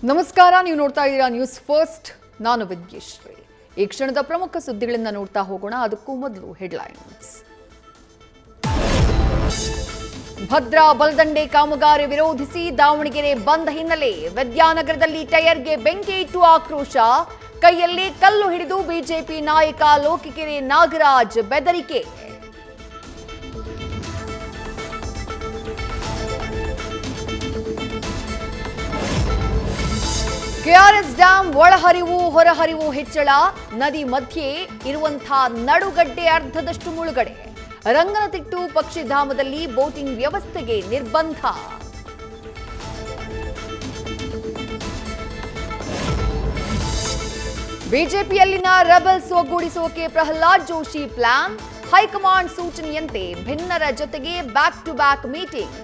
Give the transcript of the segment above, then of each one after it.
ನಮಸ್ಕಾರ, ನೀವು ನೋಡ್ತಾ ಇದ್ದೀರಾ ನ್ಯೂಸ್ ಫಸ್ಟ್. ನಾನು ವಿದ್ಯಶ್ರೀ. ಈ ಕ್ಷಣದ ಪ್ರಮುಖ ಸುದ್ದಿಗಳನ್ನು ನೋಡ್ತಾ ಹೋಗೋಣ. ಅದಕ್ಕೂ ಮೊದಲು ಹೆಡ್ಲೈನ್ಸ್. ಭದ್ರಾ ಬಲದಂಡೆ ಕಾಮಗಾರಿ ವಿರೋಧಿಸಿ ದಾವಣಗೆರೆ ಬಂದ್ ಹಿನ್ನೆಲೆ ವಿದ್ಯಾನಗರದಲ್ಲಿ ಟೈರ್ಗೆ ಬೆಂಕಿ ಇಟ್ಟು ಆಕ್ರೋಶ. ಕೈಯಲ್ಲಿ ಕಲ್ಲು ಹಿಡಿದು ಬಿಜೆಪಿ ನಾಯಕ ಲೋಕಿಕೆರೆ ನಾಗರಾಜ್ ಬೆದರಿಕೆ. ಕೆಆರ್ಎಸ್ ಡ್ಯಾಂ ಒಳಹರಿವು ಹೊರಹರಿವು ಹೆಚ್ಚಳ. ನದಿ ಮಧ್ಯೆ ಇರುವಂತಹ ನಡುಗಡ್ಡೆ ಅರ್ಧದಷ್ಟು ಮುಳುಗಡೆ. ರಂಗನತಿಟ್ಟು ಪಕ್ಷಿಧಾಮದಲ್ಲಿ ಬೋಟಿಂಗ್ ವ್ಯವಸ್ಥೆಗೆ ನಿರ್ಬಂಧ. ಬಿಜೆಪಿಯಲ್ಲಿನ ರೆಬಲ್ಸ್ ಒಗ್ಗೂಡಿಸೋಕೆ ಪ್ರಹ್ಲಾದ್ ಜೋಶಿ ಪ್ಲಾನ್. ಹೈಕಮಾಂಡ್ ಸೂಚನೆಯಂತೆ ಭಿನ್ನರ ಜೊತೆಗೆ back to back meeting.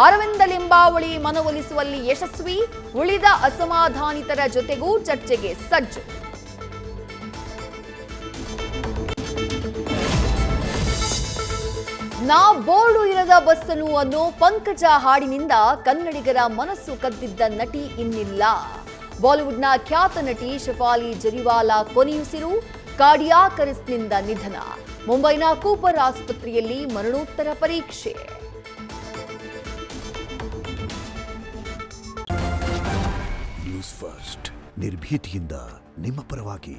Aravind Limbavali ಮನವೊಲಿಸುವಲ್ಲಿ ಯಶಸ್ವಿ. ಉಳಿದ ಅಸಮಾಧಾನಿತರ ಜೊತೆಗೂ ಚರ್ಚೆಗೆ ಸಜ್ಜು. ನಾ ಬೋರ್ಡು ಇರದ ಬಸ್ಸನು ಅನ್ನೋ ಪಂಕಜ ಹಾಡಿನಿಂದ ಕನ್ನಡಿಗರ ಮನಸ್ಸು ಕದ್ದಿದ್ದ ನಟಿ ಇನ್ನಿಲ್ಲ. ಬಾಲಿವುಡ್ನ ಖ್ಯಾತ ನಟಿ ಶಫಾಲಿ ಜರಿವಾಲಾ ಕೊನೆಯುಸಿರು. ಕಾರ್ಡಿಯಾಕ್ ಅರೆಸ್ಟ್ನಿಂದ ನಿಧನ. ಮುಂಬೈನ ಕೂಪರ್ ಆಸ್ಪತ್ರೆಯಲ್ಲಿ ಮರಣೋತ್ತರ ಪರೀಕ್ಷೆ. ನ್ಯೂಸ್ ಫಸ್ಟ್, ನಿರ್ಭೀತಿಯಿಂದ ನಿಮ್ಮ ಪರವಾಗಿ.